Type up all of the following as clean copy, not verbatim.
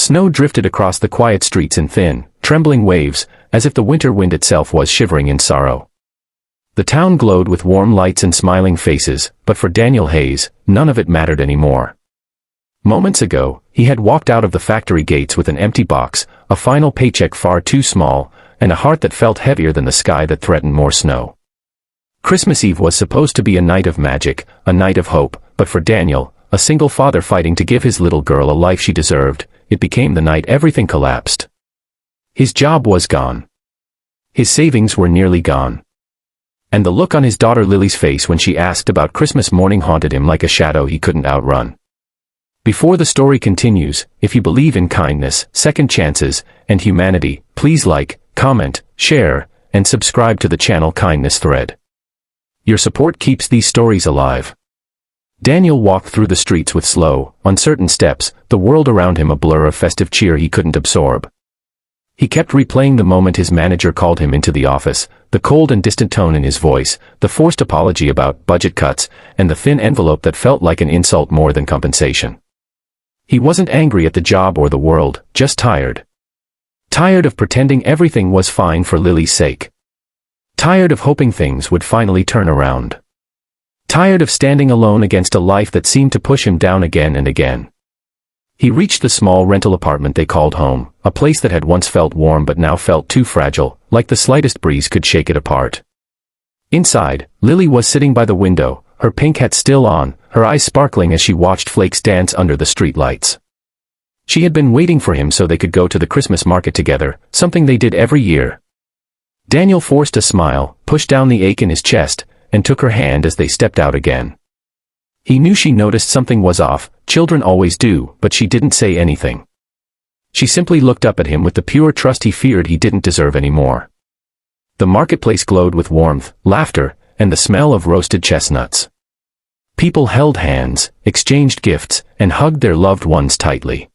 Snow drifted across the quiet streets in thin, trembling waves, as if the winter wind itself was shivering in sorrow. The town glowed with warm lights and smiling faces, but for Daniel Hayes, none of it mattered anymore. Moments ago, he had walked out of the factory gates with an empty box, a final paycheck far too small, and a heart that felt heavier than the sky that threatened more snow. Christmas Eve was supposed to be a night of magic, a night of hope, but for Daniel, a single father fighting to give his little girl a life she deserved, it became the night everything collapsed. His job was gone. His savings were nearly gone. And the look on his daughter Lily's face when she asked about Christmas morning haunted him like a shadow he couldn't outrun. Before the story continues, if you believe in kindness, second chances, and humanity, please like, comment, share, and subscribe to the channel Kindness Thread. Your support keeps these stories alive. Daniel walked through the streets with slow, uncertain steps, the world around him a blur of festive cheer he couldn't absorb. He kept replaying the moment his manager called him into the office, the cold and distant tone in his voice, the forced apology about budget cuts, and the thin envelope that felt like an insult more than compensation. He wasn't angry at the job or the world, just tired. Tired of pretending everything was fine for Lily's sake. Tired of hoping things would finally turn around. Tired of standing alone against a life that seemed to push him down again and again. He reached the small rental apartment they called home, a place that had once felt warm but now felt too fragile, like the slightest breeze could shake it apart. Inside, Lily was sitting by the window, her pink hat still on, her eyes sparkling as she watched flakes dance under the street lights. She had been waiting for him so they could go to the Christmas market together, something they did every year. Daniel forced a smile, pushed down the ache in his chest, and took her hand as they stepped out again. He knew she noticed something was off, children always do, but she didn't say anything. She simply looked up at him with the pure trust he feared he didn't deserve anymore. The marketplace glowed with warmth, laughter, and the smell of roasted chestnuts. People held hands, exchanged gifts, and hugged their loved ones tightly.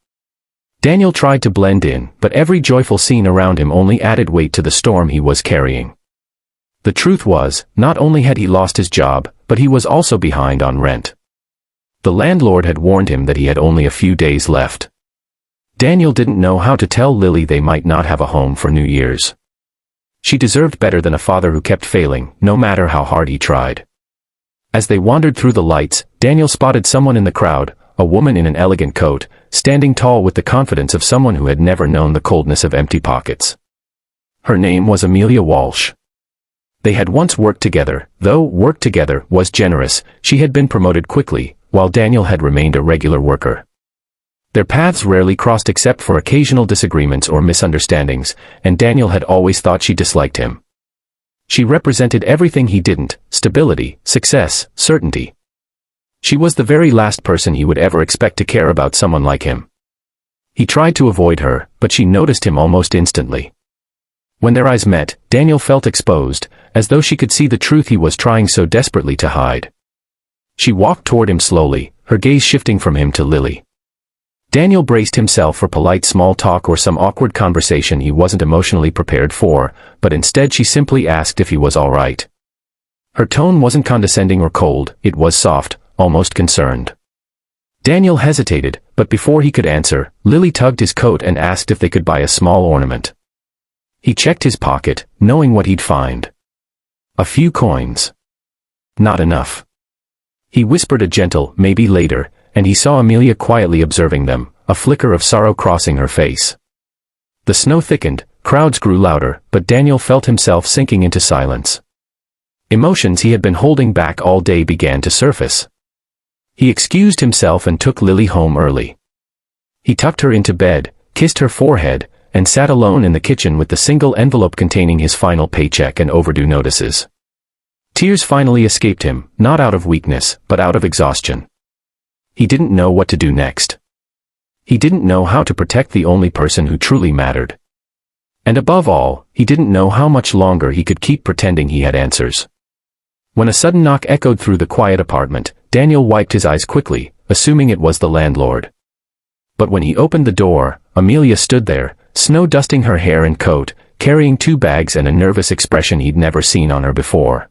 Daniel tried to blend in, but every joyful scene around him only added weight to the storm he was carrying. The truth was, not only had he lost his job, but he was also behind on rent. The landlord had warned him that he had only a few days left. Daniel didn't know how to tell Lily they might not have a home for New Year's. She deserved better than a father who kept failing, no matter how hard he tried. As they wandered through the lights, Daniel spotted someone in the crowd, a woman in an elegant coat, standing tall with the confidence of someone who had never known the coldness of empty pockets. Her name was Amelia Walsh. They had once worked together, though work together was generous, she had been promoted quickly, while Daniel had remained a regular worker. Their paths rarely crossed except for occasional disagreements or misunderstandings, and Daniel had always thought she disliked him. She represented everything he didn't: stability, success, certainty. She was the very last person he would ever expect to care about someone like him. He tried to avoid her, but she noticed him almost instantly. When their eyes met, Daniel felt exposed, as though she could see the truth he was trying so desperately to hide. She walked toward him slowly, her gaze shifting from him to Lily. Daniel braced himself for polite small talk or some awkward conversation he wasn't emotionally prepared for, but instead she simply asked if he was all right. Her tone wasn't condescending or cold, it was soft, almost concerned. Daniel hesitated, but before he could answer, Lily tugged his coat and asked if they could buy a small ornament. He checked his pocket, knowing what he'd find. A few coins. Not enough. He whispered a gentle, maybe later, and he saw Amelia quietly observing them, a flicker of sorrow crossing her face. The snow thickened, crowds grew louder, but Daniel felt himself sinking into silence. Emotions he had been holding back all day began to surface. He excused himself and took Lily home early. He tucked her into bed, kissed her forehead, and sat alone in the kitchen with the single envelope containing his final paycheck and overdue notices. Tears finally escaped him, not out of weakness, but out of exhaustion. He didn't know what to do next. He didn't know how to protect the only person who truly mattered. And above all, he didn't know how much longer he could keep pretending he had answers. When a sudden knock echoed through the quiet apartment, Daniel wiped his eyes quickly, assuming it was the landlord. But when he opened the door, Amelia stood there, snow dusting her hair and coat, carrying 2 bags and a nervous expression he'd never seen on her before.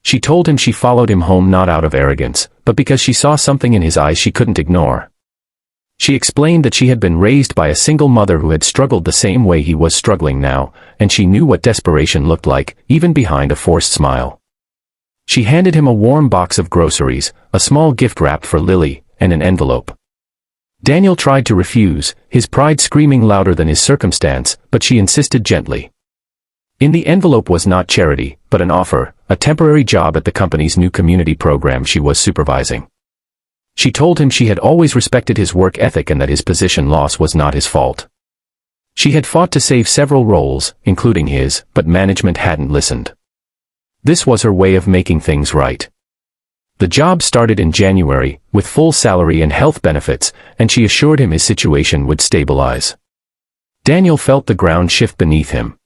She told him she followed him home not out of arrogance, but because she saw something in his eyes she couldn't ignore. She explained that she had been raised by a single mother who had struggled the same way he was struggling now, and she knew what desperation looked like, even behind a forced smile. She handed him a warm box of groceries, a small gift wrapped for Lily, and an envelope. Daniel tried to refuse, his pride screaming louder than his circumstance, but she insisted gently. In the envelope was not charity, but an offer, a temporary job at the company's new community program she was supervising. She told him she had always respected his work ethic and that his position loss was not his fault. She had fought to save several roles, including his, but management hadn't listened. This was her way of making things right. The job started in January, with full salary and health benefits, and she assured him his situation would stabilize. Daniel felt the ground shift beneath him.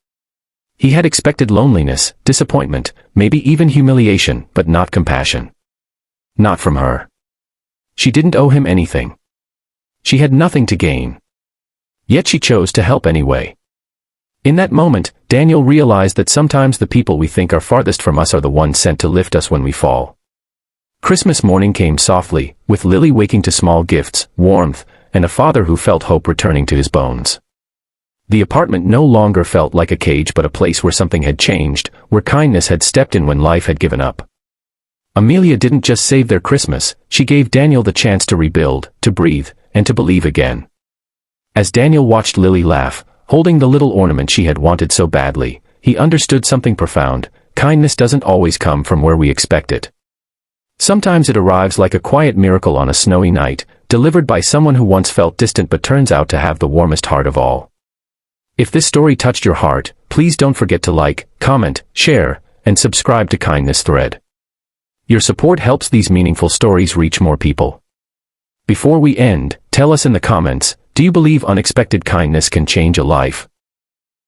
He had expected loneliness, disappointment, maybe even humiliation, but not compassion. Not from her. She didn't owe him anything. She had nothing to gain. Yet she chose to help anyway. In that moment, Daniel realized that sometimes the people we think are farthest from us are the ones sent to lift us when we fall. Christmas morning came softly, with Lily waking to small gifts, warmth, and a father who felt hope returning to his bones. The apartment no longer felt like a cage but a place where something had changed, where kindness had stepped in when life had given up. Amelia didn't just save their Christmas, she gave Daniel the chance to rebuild, to breathe, and to believe again. As Daniel watched Lily laugh, holding the little ornament she had wanted so badly, he understood something profound: kindness doesn't always come from where we expect it. Sometimes it arrives like a quiet miracle on a snowy night, delivered by someone who once felt distant but turns out to have the warmest heart of all. If this story touched your heart, please don't forget to like, comment, share, and subscribe to Kindness Thread. Your support helps these meaningful stories reach more people. Before we end, tell us in the comments, do you believe unexpected kindness can change a life?